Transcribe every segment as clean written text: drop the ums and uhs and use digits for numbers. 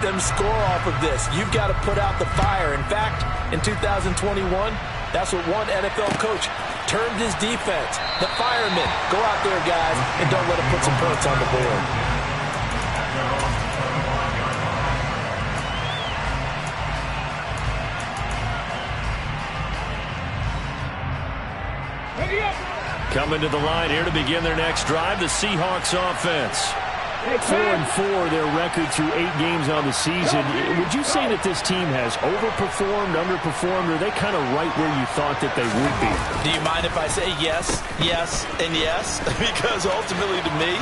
them score off of this. You've got to put out the fire. In fact, in 2021, that's what one NFL coach termed his defense. The firemen. Go out there, guys, and don't let them put some points on the board. Coming to the line here to begin their next drive, the Seahawks offense. 4-4 their record through 8 games on the season. Would you say that this team has overperformed, underperformed, or are they kind of right where you thought that they would be? Do you mind if I say yes, yes, and yes? Because ultimately to me,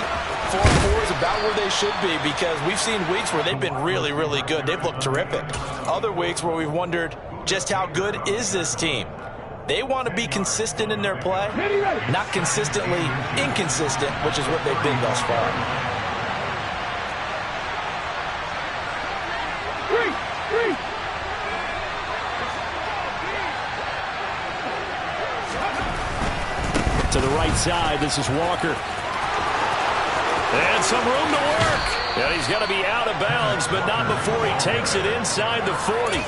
4-4 is about where they should be, because we've seen weeks where they've been really, really good. They've looked terrific. Other weeks where we've wondered just how good is this team. They want to be consistent in their play, not consistently inconsistent, which is what they've been thus far. To the right side, this is Walker. And some room to work. And he's got to be out of bounds, but not before he takes it inside the 40.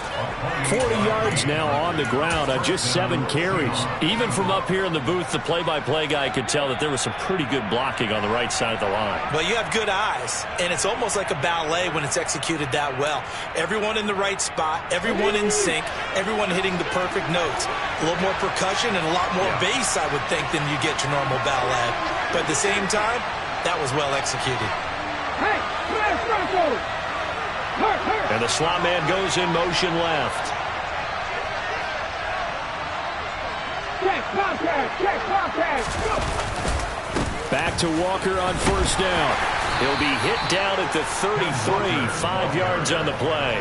40 yards now on the ground on just 7 carries. Even from up here in the booth, the play-by-play guy could tell that there was some pretty good blocking on the right side of the line. Well, you have good eyes, and it's almost like a ballet when it's executed that well. Everyone in the right spot, everyone in sync, everyone hitting the perfect notes. A little more percussion and a lot more bass, I would think, than you get your normal ballet. But at the same time, that was well executed. And the slot man goes in motion left. Back to Walker on first down. He'll be hit down at the 33, 5 yards on the play.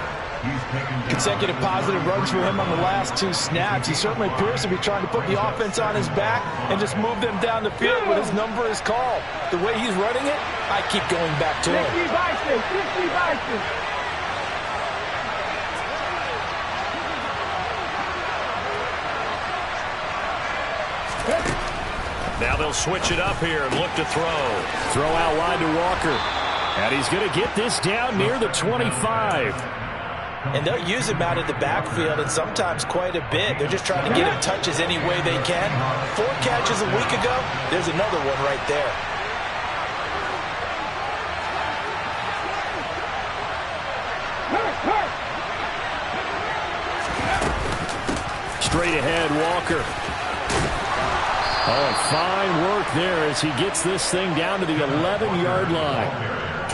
Consecutive positive runs for him on the last 2 snaps. He certainly appears to be trying to put the offense on his back and just move them down the field when his number is called. The way he's running it, I keep going back to him. Now they'll switch it up here and look to throw. Throw out wide to Walker. And he's going to get this down near the 25. And they'll use him out of the backfield, and sometimes quite a bit. They're just trying to get him touches any way they can. 4 catches a week ago. There's another one right there. Straight ahead, Walker. Oh, fine work there as he gets this thing down to the 11-yard line.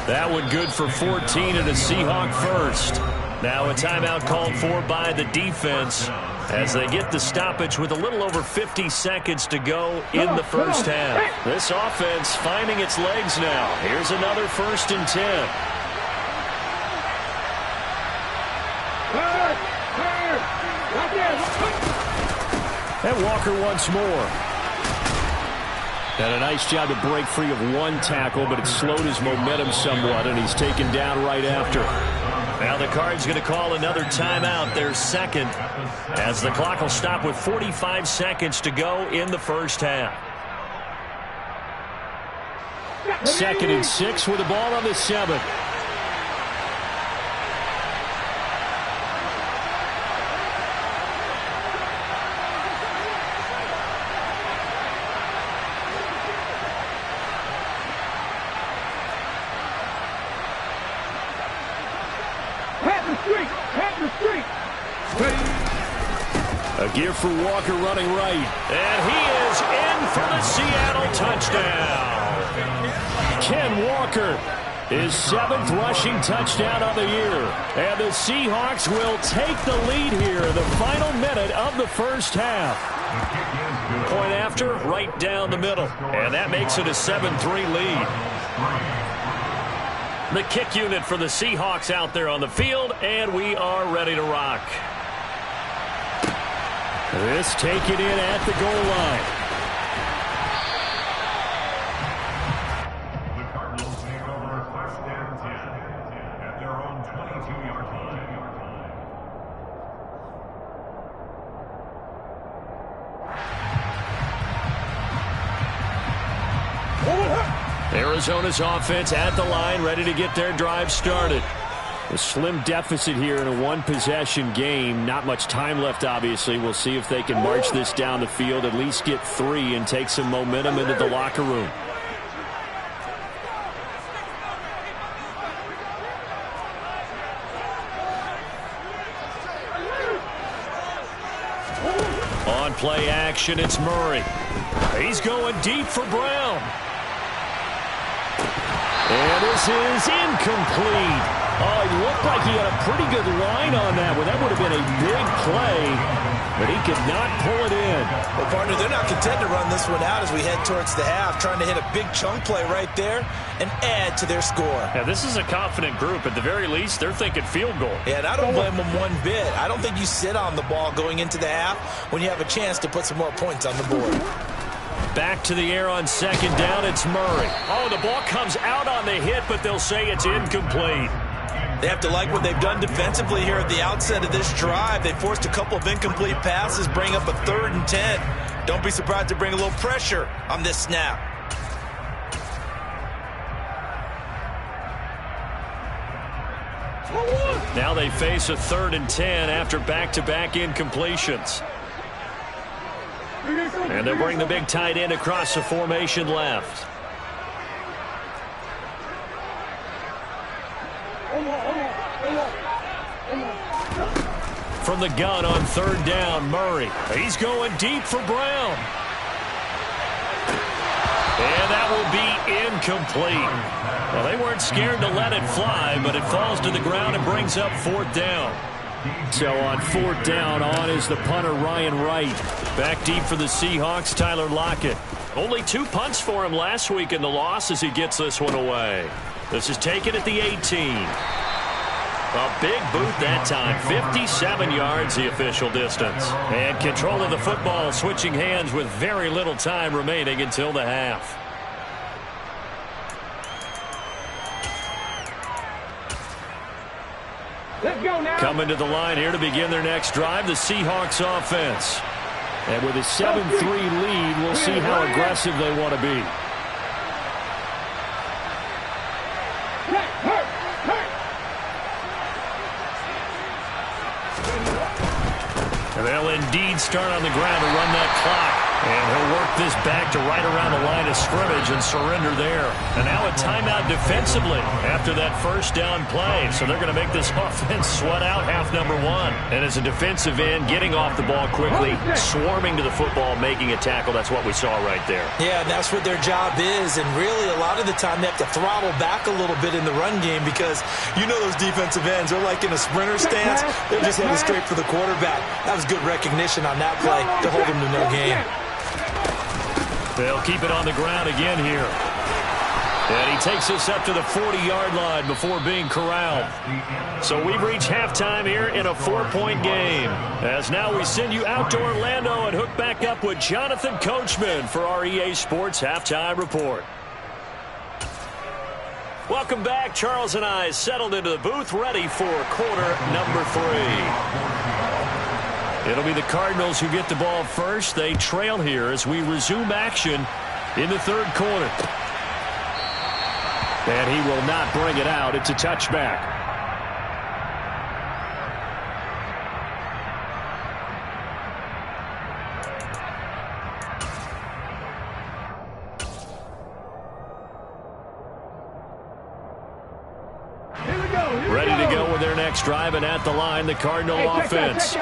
That one good for 14 and a Seahawk first. Now a timeout called for by the defense as they get the stoppage with a little over 50 seconds to go in the first half. This offense finding its legs now. Here's another 1st and 10. And Walker once more. And a nice job to break free of 1 tackle, but it slowed his momentum somewhat, and he's taken down right after. Now the Cards going to call another timeout, their second, as the clock will stop with 45 seconds to go in the first half. 2nd and 6 with the ball on the 7. A give for Walker running right. And he is in for the Seattle touchdown. Ken Walker, his 7th rushing touchdown of the year. And the Seahawks will take the lead here in the final minute of the first half. Point after, right down the middle. And that makes it a 7-3 lead. The kick unit for the Seahawks out there on the field, and we are ready to rock. This taken in at the goal line. The Cardinals take over 1st and 10 at their own 22-yard line. Arizona's offense at the line, ready to get their drive started. A slim deficit here in a one-possession game. Not much time left, obviously. We'll see if they can march this down the field, at least get 3, and take some momentum into the locker room. On play action, it's Murray. He's going deep for Brown. And this is incomplete. Oh, he looked like he had a pretty good line on that one. That would have been a big play, but he could not pull it in. Well, partner, they're not content to run this one out as we head towards the half, trying to hit a big chunk play right there and add to their score. Yeah, this is a confident group. At the very least, they're thinking field goal. Yeah, and I don't blame them one bit. I don't think you sit on the ball going into the half when you have a chance to put some more points on the board. Back to the air on second down, it's Murray. Oh, the ball comes out on the hit, but they'll say it's incomplete. They have to like what they've done defensively here at the outset of this drive. They forced a couple of incomplete passes, bring up a 3rd and 10. Don't be surprised to bring a little pressure on this snap. Now they face a 3rd and 10 after back-to-back incompletions. And they'll bring the big tight end across the formation left. From the gun on 3rd down, Murray. He's going deep for Brown. And that will be incomplete. Well, they weren't scared to let it fly, but it falls to the ground and brings up 4th down. So on 4th down, on is the punter, Ryan Wright. Back deep for the Seahawks, Tyler Lockett. Only 2 punts for him last week in the loss as he gets this one away. This is taken at the 18. A big boot that time. 57 yards the official distance. And control of the football switching hands with very little time remaining until the half. Let's go now. Coming to the line here to begin their next drive, the Seahawks offense. And with a 7-3 lead, we'll see how aggressive they want to be. And they'll indeed start on the ground to run that clock. And he'll work this back to right around the line of scrimmage and surrender there. And now a timeout defensively after that first down play. So they're going to make this offense sweat out half number 1. And as a defensive end, getting off the ball quickly, swarming to the football, making a tackle, that's what we saw right there. Yeah, and that's what their job is. And really, a lot of the time, they have to throttle back a little bit in the run game because you know those defensive ends are like in a sprinter stance. They're just heading straight for the quarterback. That was good recognition on that play to hold them to no gain. They'll keep it on the ground again here. And he takes us up to the 40-yard line before being corralled. So we've reached halftime here in a 4-point game. As now we send you out to Orlando and hook back up with Jonathan Coachman for our EA Sports Halftime Report. Welcome back. Charles and I settled into the booth, ready for quarter number 3. It'll be the Cardinals who get the ball first. They trail here as we resume action in the 3rd quarter. And he will not bring it out. It's a touchback. Ready to go with their next drive, and at the line, the Cardinal offense.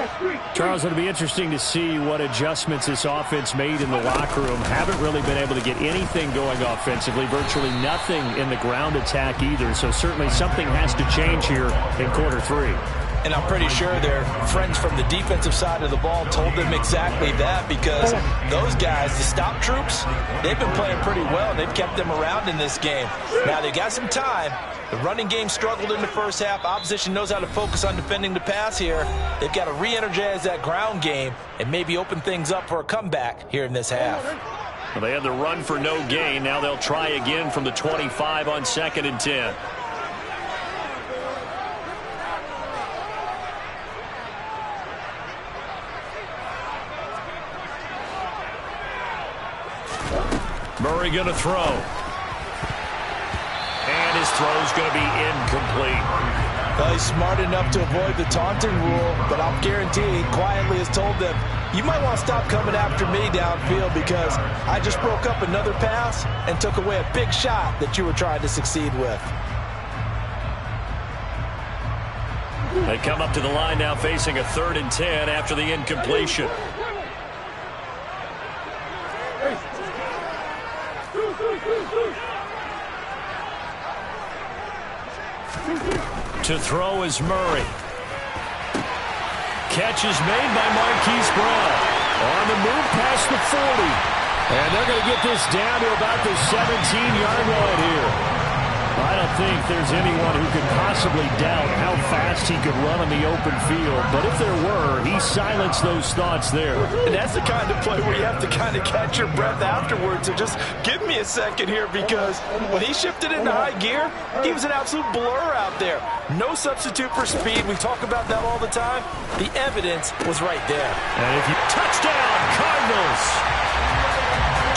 Charles, it'll be interesting to see what adjustments this offense made in the locker room. Haven't really been able to get anything going offensively, virtually nothing in the ground attack either. So certainly something has to change here in quarter 3. And I'm pretty sure their friends from the defensive side of the ball told them exactly that because those guys, the stop troops, they've been playing pretty well. And they've kept them around in this game. Now, they got some time. The running game struggled in the first half. Opposition knows how to focus on defending the pass here. They've got to re-energize that ground game and maybe open things up for a comeback here in this half. Well, they had the run for no gain. Now they'll try again from the 25 on 2nd and 10. Murray going to throw. And his throw is going to be incomplete. Well, he's smart enough to avoid the taunting rule, but I'll guarantee he quietly has told them, you might want to stop coming after me downfield because I just broke up another pass and took away a big shot that you were trying to succeed with. They come up to the line now facing a 3rd and 10 after the incompletion. To throw is Murray. Catch is made by Marquise Brown. On the move past the 40. And they're going to get this down to about the 17-yard line here. I don't think there's anyone who could possibly doubt how fast he could run on the open field. But if there were, he silenced those thoughts there. And that's the kind of play where you have to kind of catch your breath afterwards. So just give me a second here, because when he shifted into high gear, he was an absolute blur out there. No substitute for speed. We talk about that all the time. The evidence was right there. And if you touchdown, Cardinals.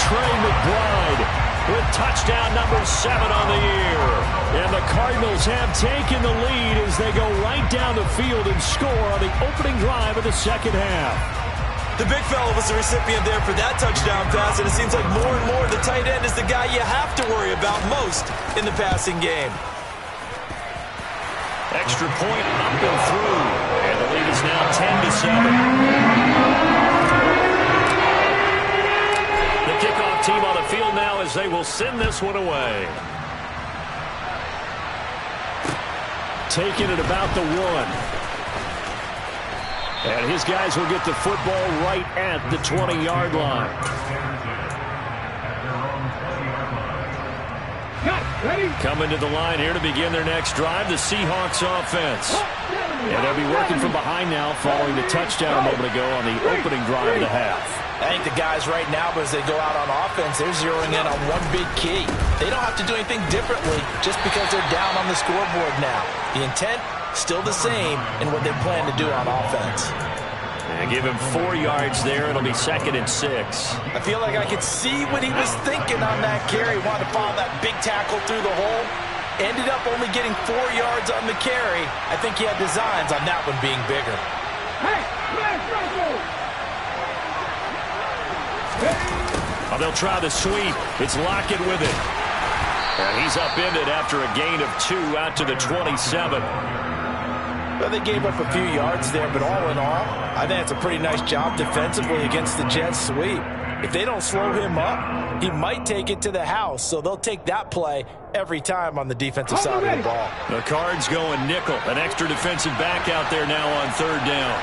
Trey McBride with touchdown number 7 on the year. And the Cardinals have taken the lead as they go right down the field and score on the opening drive of the second half. The big fella was the recipient there for that touchdown pass, and it seems like more and more the tight end is the guy you have to worry about most in the passing game. Extra point up and through. And the lead is now 10-7. Kickoff team on the field now as they will send this one away. Taking it about the 1. And his guys will get the football right at the 20-yard line. Coming to the line here to begin their next drive, the Seahawks offense. And they'll be working from behind now following the touchdown a moment ago on the opening drive of the half. I think the guys right now, as they go out on offense, they're zeroing in on one big key. They don't have to do anything differently just because they're down on the scoreboard now. The intent, still the same in what they plan to do on offense. And give him 4 yards there. It'll be 2nd and 6. I feel like I could see what he was thinking on that carry. Wanted to follow that big tackle through the hole. Ended up only getting 4 yards on the carry. I think he had designs on that one being bigger. Hey, oh, they'll try the sweep. It's Lockett with it. And he's upended after a gain of 2 out to the 27. Well, they gave up a few yards there, but all in all, I think it's a pretty nice job defensively against the Jets sweep. If they don't slow him up, he might take it to the house, so they'll take that play every time on the defensive side of the ball. The Cards going nickel. An extra defensive back out there now on 3rd down.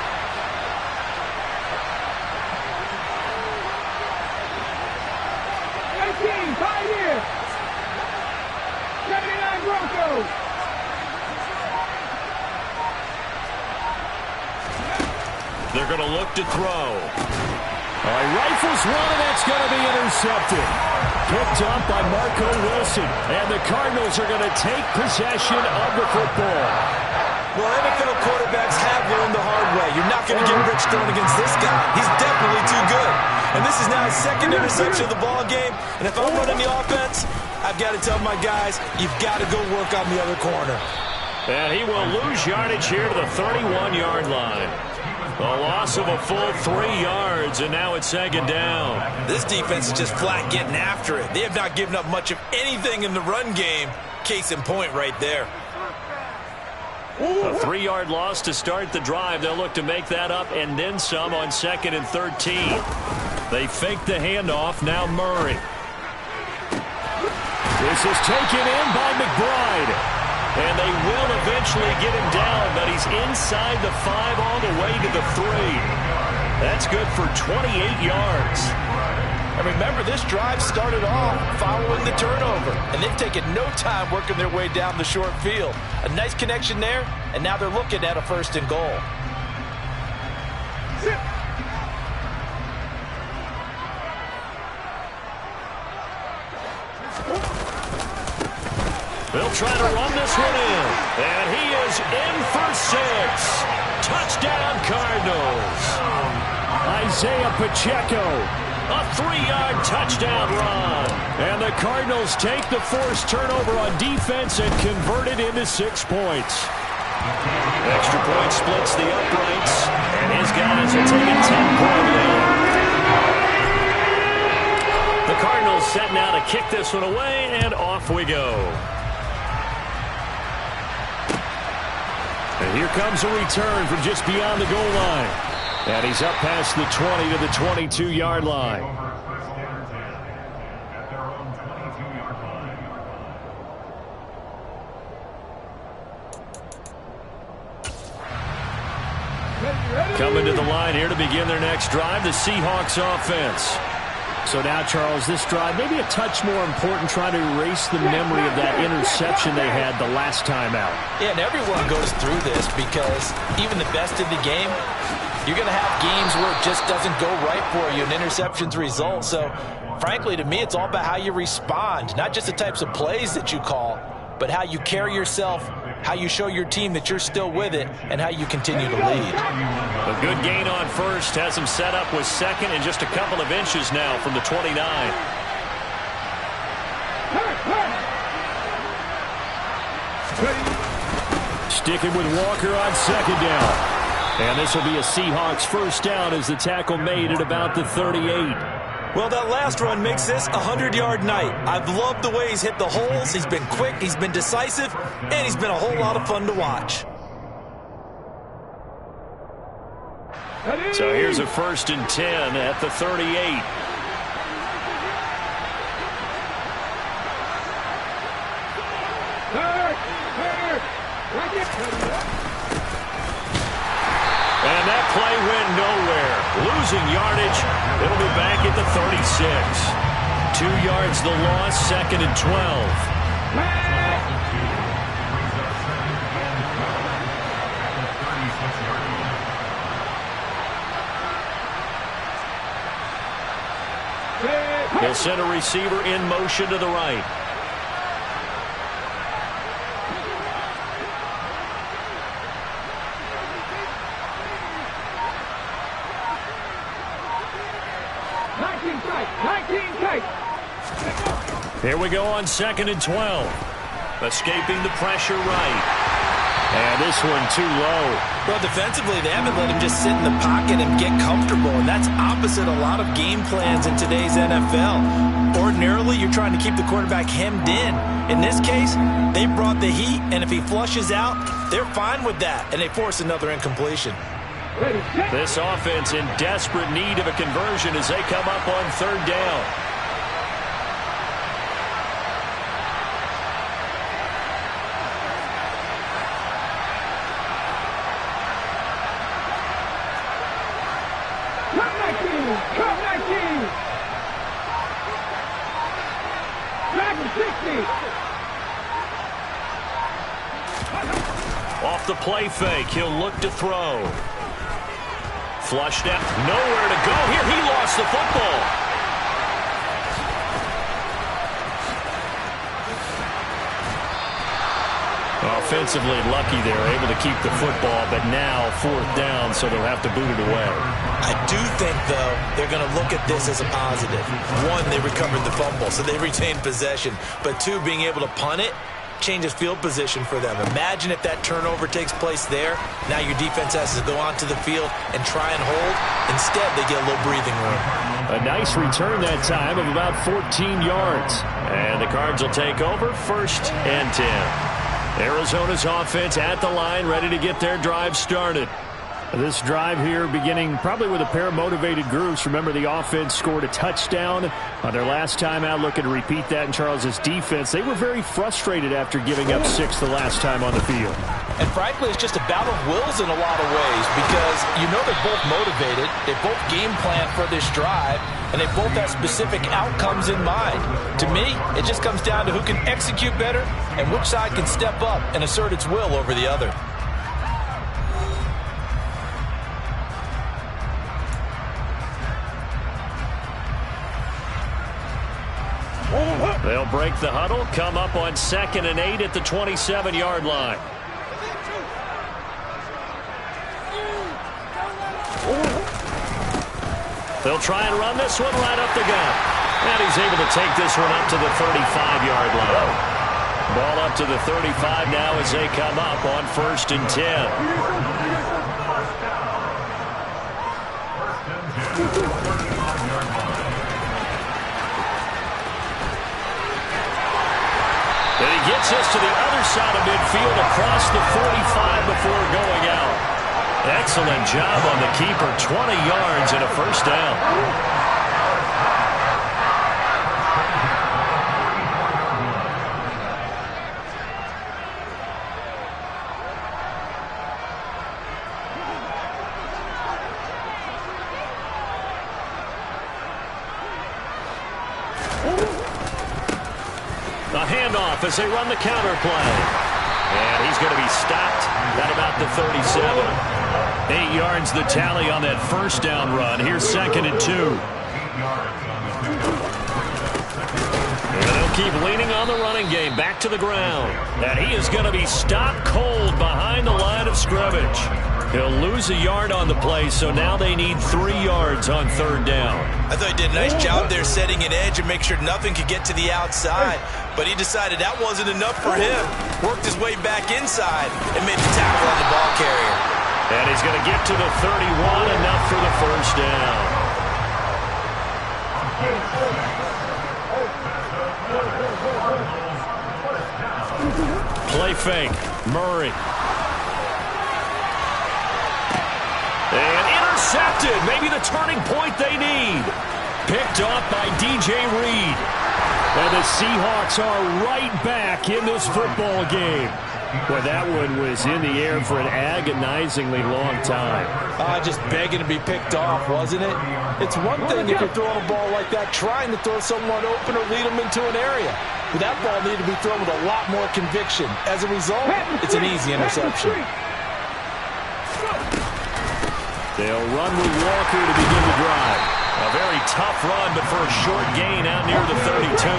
They're going to look to throw. All right, rifles one, and that's going to be intercepted. Picked up by Marco Wilson, and the Cardinals are going to take possession of the football. Well, NFL quarterbacks have learned the hard way. You're not going to get rich throwing against this guy. He's definitely too good. And this is now his 2nd interception of the ball game. And if I'm running the offense, I've got to tell my guys, you've got to go work on the other corner. And he will lose yardage here to the 31-yard line. A loss of a full 3 yards, and now it's 2nd down. This defense is just flat getting after it. They have not given up much of anything in the run game. Case in point right there. A 3-yard loss to start the drive. They'll look to make that up and then some on 2nd and 13. They fake the handoff. Now Murray. This is taken in by McBride. And they will eventually get him down, but he's inside the 5 all the way to the 3. That's good for 28 yards. And remember, this drive started off following the turnover, and they've taken no time working their way down the short field. A nice connection there, and now they're looking at a 1st and goal. They'll try to run this one in. And he is in for 6. Touchdown, Cardinals. Isaiah Pacheco. A 3-yard touchdown run. And the Cardinals take the forced turnover on defense and convert it into 6 points. Extra point splits the uprights, and his guys will take a 10-point lead. The Cardinals set now to kick this one away, and off we go. And here comes a return from just beyond the goal line. And he's up past the 20 to the 22-yard line. At their own 22-yard line. Coming to the line here to begin their next drive, the Seahawks offense. So now, Charles, this drive maybe a touch more important, trying to erase the memory of that interception they had the last time out. Yeah, and everyone goes through this because even the best in the game, you're going to have games where it just doesn't go right for you, and interceptions result. So, frankly, to me, it's all about how you respond, not just the types of plays that you call, but how you carry yourself, how you show your team that you're still with it, and how you continue to lead. A good gain on first has him set up with second and just a couple of inches now from the 29. Sticking with Walker on second down. And this will be a Seahawks first down as the tackle made at about the 38. Well, that last run makes this a 100-yard night. I've loved the way he's hit the holes. He's been quick, he's been decisive, and he's been a whole lot of fun to watch. So here's a 1st and 10 at the 38. And that play went nowhere. Losing yardage. It'll be back at the 36. 2 yards the loss, 2nd and 12. He'll send a receiver in motion to the right. Here we go on 2nd and 12. Escaping the pressure right. And this one too low. Well, defensively, they haven't let him just sit in the pocket and get comfortable, and that's opposite a lot of game plans in today's NFL. Ordinarily, you're trying to keep the quarterback hemmed in. In this case, they brought the heat, and if he flushes out, they're fine with that, and they force another incompletion. This offense in desperate need of a conversion as they come up on 3rd down. Off the play fake, he'll look to throw. Flushed out, nowhere to go here. He lost the football. Offensively lucky they're able to keep the football, but now 4th down, so they'll have to boot it away. I do think, though, they're going to look at this as a positive. 1, they recovered the fumble, so they retained possession. But 2, being able to punt it changes field position for them. Imagine if that turnover takes place there. Now your defense has to go onto the field and try and hold. Instead, they get a little breathing room. A nice return that time of about 14 yards. And the Cards will take over 1st and 10. Arizona's offense at the line, ready to get their drive started. This drive here beginning probably with a pair of motivated groups. Remember, the offense scored a touchdown on their last time out. Looking to repeat that in Charles's defense. They were very frustrated after giving up 6 the last time on the field. And frankly, it's just a battle of wills in a lot of ways because you know they're both motivated. They both game plan for this drive, and they both have specific outcomes in mind. To me, it just comes down to who can execute better and which side can step up and assert its will over the other. They'll break the huddle, come up on 2nd and 8 at the 27-yard line. They'll try and run this one right up the gut. And he's able to take this one up to the 35-yard line. Ball up to the 35 now as they come up on 1st and 10. And he gets us to the other side of midfield across the 45 before going out. Excellent job on the keeper. 20 yards and a first down. The handoff as they run the counter play. And he's going to be stopped at about the 37. 8 yards the tally on that first down run. Here's 2nd and 2. And they'll keep leaning on the running game. Back to the ground. And he is going to be stopped cold behind the line of scrimmage. He'll lose a yard on the play, so now they need 3 yards on 3rd down. I thought he did a nice job there setting an edge and make sure nothing could get to the outside. But he decided that wasn't enough for him. Worked his way back inside and made the tackle on the ball carrier. And he's going to get to the 31, enough for the first down. Play fake. Murray. And intercepted. Maybe the turning point they need. Picked off by DJ Reed. And the Seahawks are right back in this football game. Well, that one was in the air for an agonizingly long time. Just begging to be picked off, wasn't it? It's one thing if you're throwing a ball like that, trying to throw someone open or lead them into an area. But that ball needed to be thrown with a lot more conviction. As a result, it's an easy interception. They'll run with Walker to begin the drive. A very tough run, but for a short gain out near the 32.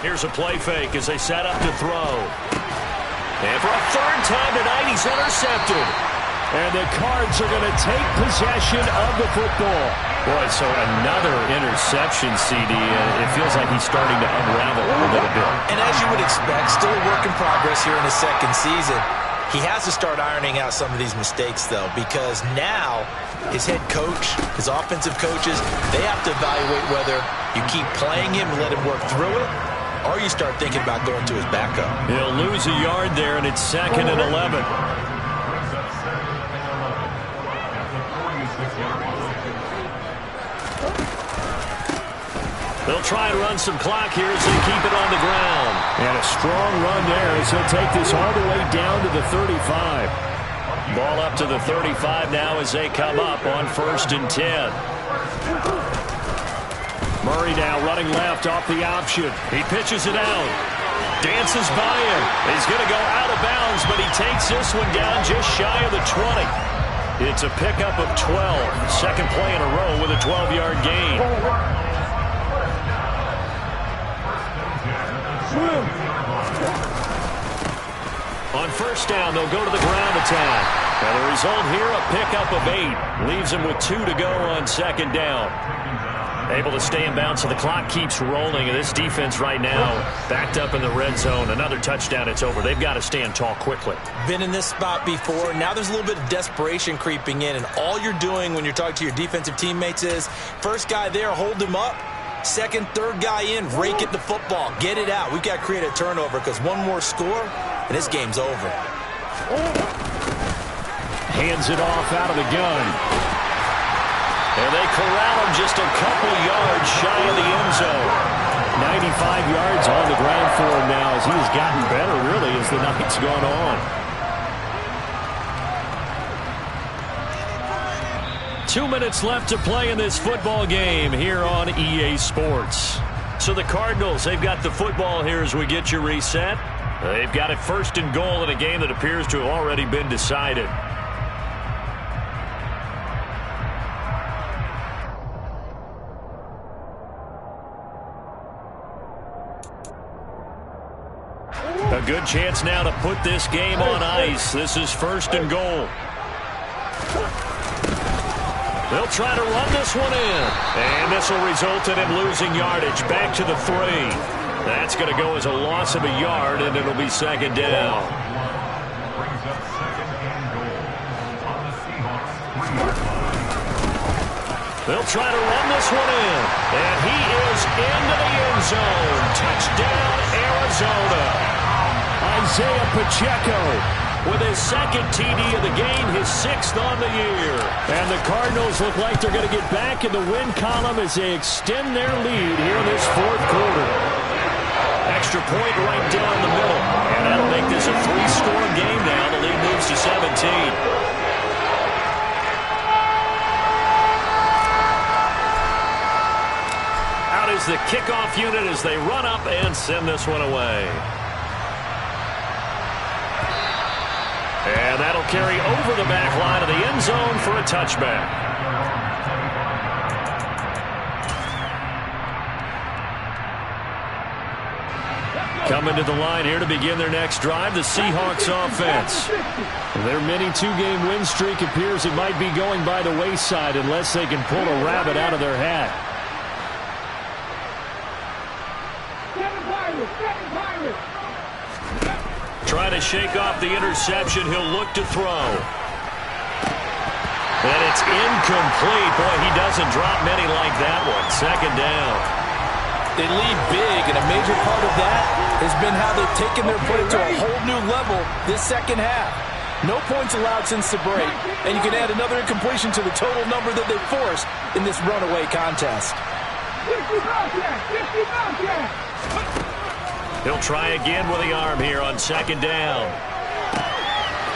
Here's a play fake as they set up to throw. And for a 3rd time tonight, he's intercepted. And the Cards are going to take possession of the football. Boy, so another interception, CD. It feels like he's starting to unravel a little bit. And as you would expect, still a work in progress here in his 2nd season. He has to start ironing out some of these mistakes, though, because now his head coach, his offensive coaches, they have to evaluate whether you keep playing him and let him work through it, or you start thinking about going to his backup. He'll lose a yard there, and it's 2nd and 11. They'll try and run some clock here as they keep it on the ground. And a strong run there as he'll take this all the way down to the 35. Ball up to the 35 now as they come up on 1st and 10. Murray now running left off the option. He pitches it out. Dances by him. He's going to go out of bounds, but he takes this one down just shy of the 20. It's a pickup of 12. 2nd play in a row with a 12-yard gain. On 1st down, they'll go to the ground attack. And the result here, a pickup of 8. Leaves them with 2 to go on 2nd down. Able to stay in bounds, so the clock keeps rolling. And this defense right now backed up in the red zone. Another touchdown, it's over. They've got to stand tall quickly. Been in this spot before. Now there's a little bit of desperation creeping in. And all you're doing when you're talking to your defensive teammates is, first guy there, hold him up. 2nd, 3rd guy in, rake at the football. Get it out. We've got to create a turnover because one more score, and this game's over. Hands it off out of the gun. And they corral him just a couple yards shy of the end zone. 95 yards on the ground for him now as he has gotten better, really, as the night's gone on. 2 minutes left to play in this football game here on EA Sports. So the Cardinals, they've got the football here as we get you reset. They've got it 1st and goal in a game that appears to have already been decided. good chance now to put this game on ice. This is 1st and goal. They'll try to run this one in. And this will result in him losing yardage. Back to the 3. That's going to go as a loss of a yard, and it'll be 2nd down. Brings up 2nd and goal on the Seahawks 3-yard line. They'll try to run this one in. And he is into the end zone. Touchdown, Arizona. Isaiah Pacheco With his 2nd TD of the game, his 6th on the year. And the Cardinals look like they're going to get back in the win column as they extend their lead here in this 4th quarter. Extra point right down the middle. And that'll make this a 3-score game now. The lead moves to 17. Out is the kickoff unit as they run up and send this one away. And that'll carry over the back line of the end zone for a touchback. Coming to the line here to begin their next drive, the Seahawks offense. Their mini 2-game win streak appears it might be going by the wayside unless they can pull a rabbit out of their hat. Trying to shake off the interception. He'll look to throw. And it's incomplete. Boy, he doesn't drop many like that one. 2nd down. They lead big, and a major part of that has been how they've taken their play to a whole new level this 2nd half. No points allowed since the break, and you can add another incompletion to the total number that they've forced in this runaway contest. He'll try again with the arm here on 2nd down.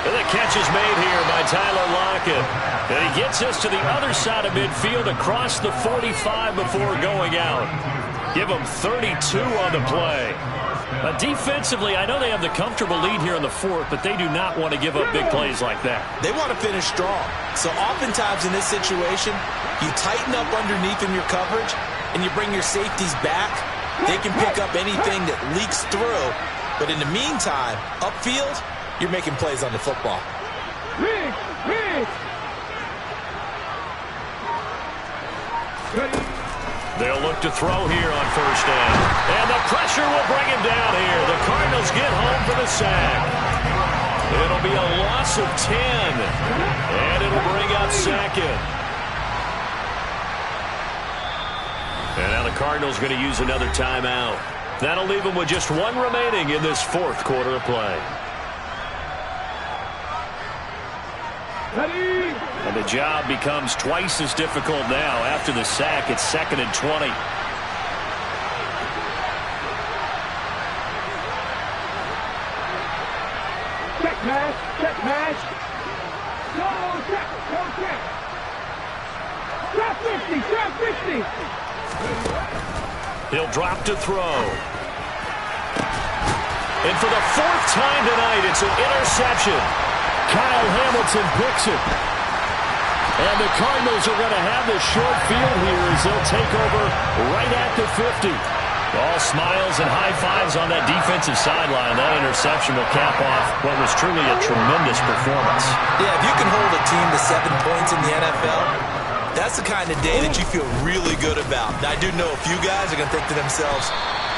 And the catch is made here by Tyler Lockett. And he gets us to the other side of midfield across the 45 before going out. Give him 32 on the play. Defensively, I know they have the comfortable lead here in the 4th, but they do not want to give up big plays like that. They want to finish strong. So oftentimes in this situation, you tighten up underneath in your coverage, and you bring your safeties back. They can pick up anything that leaks through. But in the meantime, upfield, you're making plays on the football. They'll look to throw here on 1st down. And the pressure will bring him down here. The Cardinals get home for the sack. It'll be a loss of 10. And it'll bring up 2nd. And now the Cardinals going to use another timeout. That'll leave them with just 1 remaining in this 4th quarter of play. And the job becomes twice as difficult now. After the sack, it's 2nd and 20. Check pass, check pass. No, check, no check. Drop 50, drop 50. He'll drop to throw. And for the 4th time tonight, it's an interception. Kyle Hamilton picks it. And the Cardinals are going to have the short field here as they'll take over right at the 50. All smiles and high fives on that defensive sideline. That interception will cap off what was truly a tremendous performance. Yeah, if you can hold a team to 7 points in the NFL, that's the kind of day that you feel really good about. Now, I do know a few guys are going to think to themselves,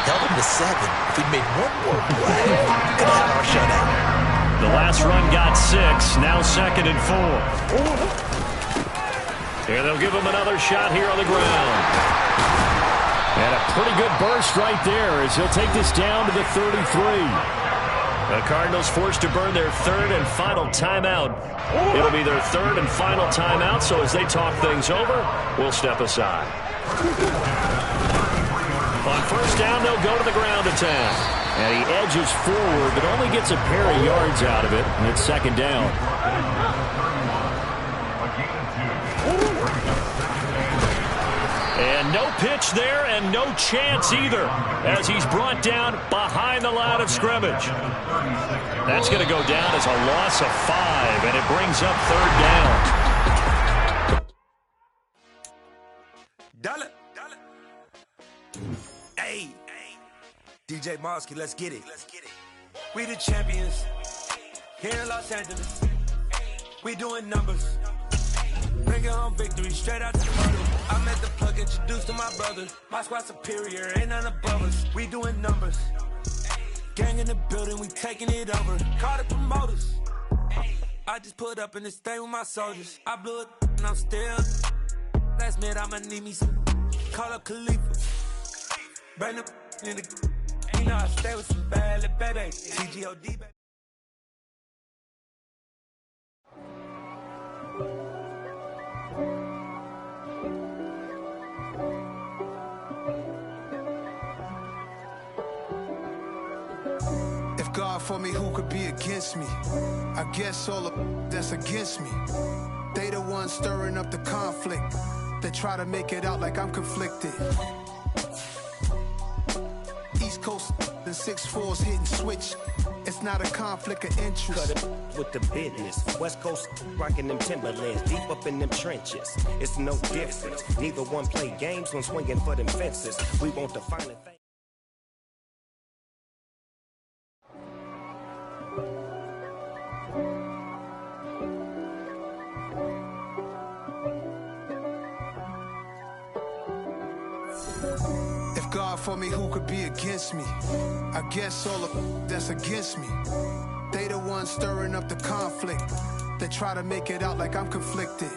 held them to 7. If we'd made one more play, we could have had our shutout. The last run got 6. Now 2nd and 4. And they'll give him another shot here on the ground. And a pretty good burst right there as he'll take this down to the 33. The Cardinals forced to burn their 3rd and final timeout. It'll be their 3rd and final timeout, so as they talk things over, we'll step aside. On 1st down, they'll go to the ground attack. And he edges forward, but only gets a pair of yards out of it, and it's 2nd down. And no pitch there and no chance either as he's brought down behind the line of scrimmage. That's going to go down as a loss of 5, and it brings up 3rd down. Dollar. Hey, DJ Mosky, let's get it. We the champions. Here in Los Angeles. We doing numbers. Bring it home victory straight out the huddle. I met the plug, introduced to my brother. My squad superior, ain't none above us. We doing numbers. Gang in the building, we taking it over. Call the promoters. I just put up in this thing with my soldiers. I blew it and I'm still. Last minute I'ma need me some. Call up Khalifa. Bring the in the. You know I stay with some bad little baby. TGOD baby. God for me, who could be against me? I guess all of that's against me. They the ones stirring up the conflict. They try to make it out like I'm conflicted. East Coast and 6'4's hitting switch. It's not a conflict of interest. Cut it with the business. West Coast rocking them Timberlands, deep up in them trenches. It's no difference. Neither one play games when swinging for them fences. We want the final thing. If God for me, who could be against me? I guess all of that's against me. They the ones stirring up the conflict. They try to make it out like I'm conflicted.